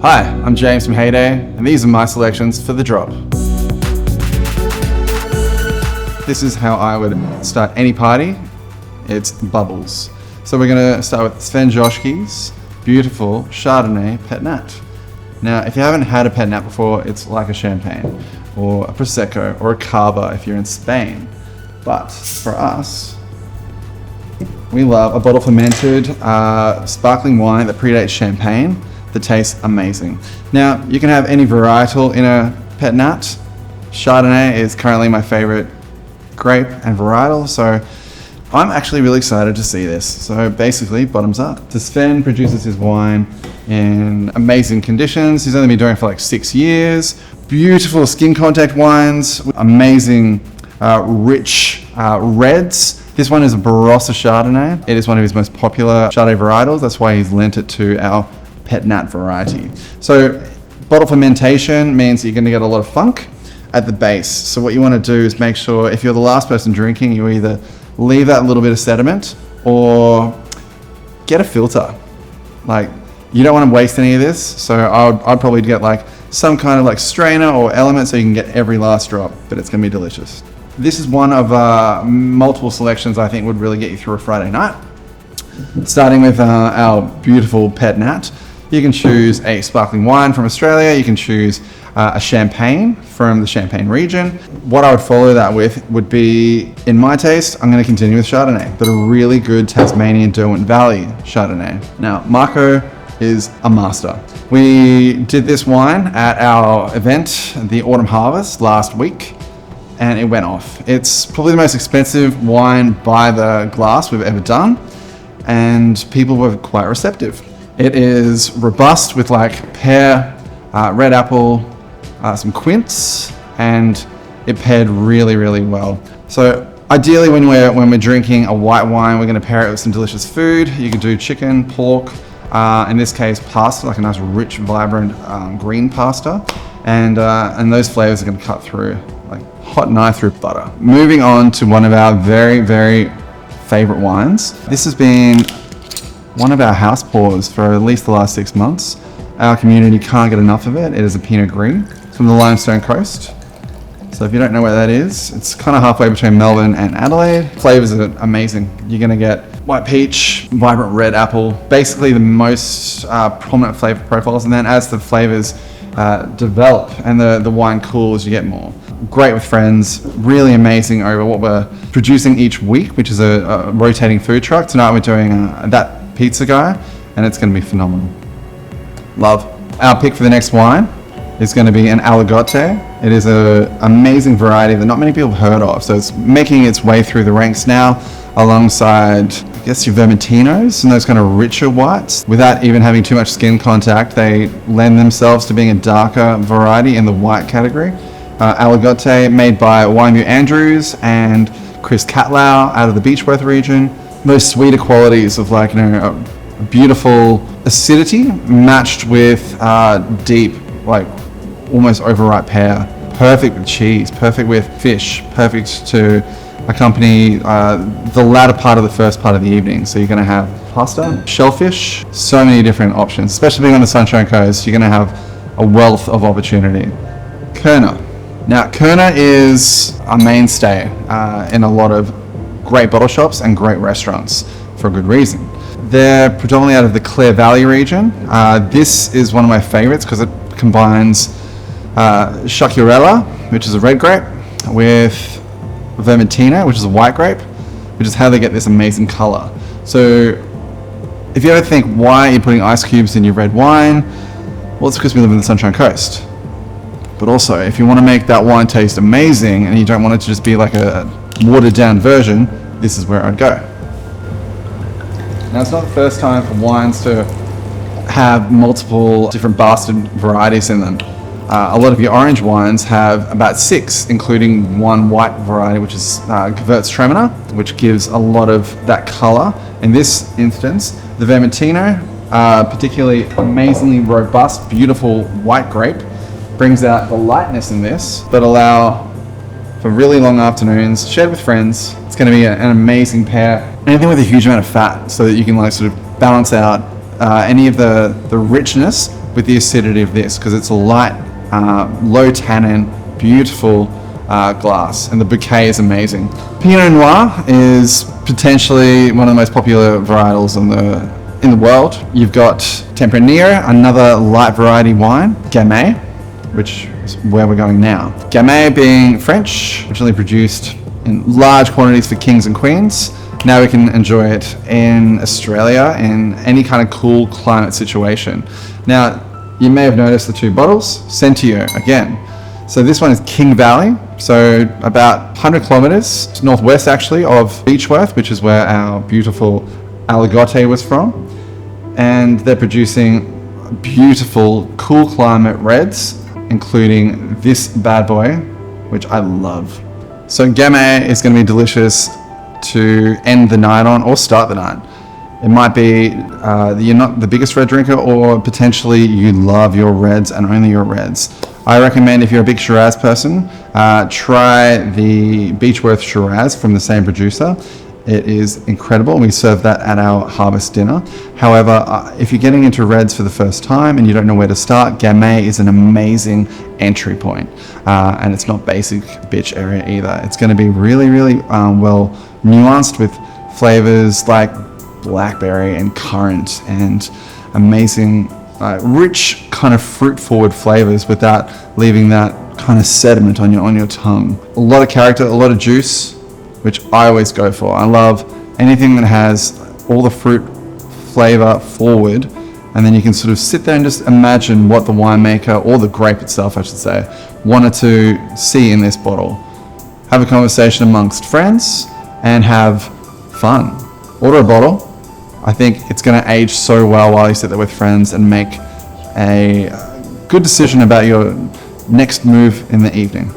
Hi, I'm James from Hey Day, and these are my selections for The Drop. This is how I would start any party. It's bubbles. So we're gonna start with Sven Joschke's beautiful Chardonnay Pet Nat. Now, if you haven't had a Pet Nat before, it's like a champagne, or a Prosecco, or a Cava if you're in Spain. But for us, we love a bottle fermented sparkling wine that predates champagne that tastes amazing. Now, you can have any varietal in a Pet Nat. Chardonnay is currently my favorite grape and varietal, so I'm actually really excited to see this. So basically, bottoms up. So Sven produces his wine in amazing conditions. He's only been doing it for like 6 years. Beautiful skin contact wines, amazing rich reds. This one is a Barossa Chardonnay. It is one of his most popular Chardonnay varietals. That's why he's lent it to our Pet Nat variety. So bottle fermentation means you're going to get a lot of funk at the base. So what you want to do is make sure if you're the last person drinking, you either leave that little bit of sediment or get a filter. Like, you don't want to waste any of this. So I'd probably get like some kind of like strainer or element so you can get every last drop, but it's going to be delicious. This is one of multiple selections I think would really get you through a Friday night. Starting with our beautiful Pet Nat. You can choose a sparkling wine from Australia. You can choose a champagne from the Champagne region. What I would follow that with would be, in my taste, I'm going to continue with Chardonnay, but a really good Tasmanian Derwent Valley Chardonnay. Now, Marco is a master. We did this wine at our event, the Autumn Harvest, last week, and it went off. It's probably the most expensive wine by the glass we've ever done, and people were quite receptive. It is robust with like pear, red apple, some quince, and it paired really, really well. So ideally when we're drinking a white wine, we're gonna pair it with some delicious food. You could do chicken, pork, in this case pasta, like a nice rich, vibrant green pasta. And those flavors are gonna cut through, like hot knife through butter. Moving on to one of our very, very favorite wines. This has been one of our house pours for at least the last 6 months. Our community can't get enough of it. It is a Pinot Gris from the Limestone Coast. So if you don't know where that is, it's kind of halfway between Melbourne and Adelaide. Flavors are amazing. You're gonna get white peach, vibrant red apple, basically the most prominent flavor profiles. And then as the flavors develop and the wine cools, you get more. Great with friends, really amazing over what we're producing each week, which is a rotating food truck. Tonight we're doing that pizza guy, and it's going to be phenomenal. Love. Our pick for the next wine is going to be an Aligote. It is an amazing variety that not many people have heard of, so it's making its way through the ranks now alongside, I guess, your Vermentinos and those kind of richer whites. Without even having too much skin contact, they lend themselves to being a darker variety in the white category. Aligote, made by Waimea Andrews and Chris Catlow out of the Beechworth region. Those sweeter qualities of like, you know, a beautiful acidity matched with deep, like almost overripe pear. Perfect with cheese, perfect with fish, perfect to accompany the latter part of the first part of the evening. So you're going to have pasta, shellfish, so many different options. Especially being on the Sunshine Coast, you're going to have a wealth of opportunity. Kerner. Now, Kerner is a mainstay in a lot of great bottle shops and great restaurants for a good reason. They're predominantly out of the Clare Valley region. This is one of my favorites because it combines Chacurella, which is a red grape, with Vermentino, which is a white grape, which is how they get this amazing color. So if you ever think, why are you putting ice cubes in your red wine? Well, it's because we live in the Sunshine Coast. But also, if you want to make that wine taste amazing and you don't want it to just be like a watered down version, this is where I'd go. Now, it's not the first time for wines to have multiple different bastard varieties in them. A lot of your orange wines have about 6, including one white variety, which is Gewürztraminer, which gives a lot of that color. In this instance, the Vermentino, particularly amazingly robust, beautiful white grape, brings out the lightness in this, but allow for really long afternoons, shared with friends. It's going to be an amazing pair. Anything with a huge amount of fat, so that you can like sort of balance out any of the richness with the acidity of this because it's a light, low tannin, beautiful glass, and the bouquet is amazing. Pinot Noir is potentially one of the most popular varietals in the world. You've got Tempranillo, another light variety wine, Gamay, which is where we're going now. Gamay being French, originally produced in large quantities for kings and queens. Now we can enjoy it in Australia in any kind of cool climate situation. Now, you may have noticed the two bottles, Sentio again. So this one is King Valley, so about 100 kilometers northwest actually of Beechworth, which is where our beautiful Aligote was from. And they're producing beautiful, cool climate reds, including this bad boy, which I love. So Gamay is going to be delicious to end the night on or start the night. It might be you're not the biggest red drinker, or potentially you love your reds and only your reds. I recommend, if you're a big Shiraz person, try the Beechworth Shiraz from the same producer. It is incredible. We serve that at our harvest dinner. However, if you're getting into reds for the first time and you don't know where to start, Gamay is an amazing entry point. And it's not basic bitch area either. It's going to be really, really well nuanced with flavors like blackberry and currant and amazing rich kind of fruit forward flavors without leaving that kind of sediment on your tongue. A lot of character, a lot of juice, which I always go for. I love anything that has all the fruit flavor forward, and then you can sort of sit there and just imagine what the winemaker, or the grape itself I should say, wanted to see in this bottle. Have a conversation amongst friends and have fun. Order a bottle. I think it's going to age so well while you sit there with friends and make a good decision about your next move in the evening.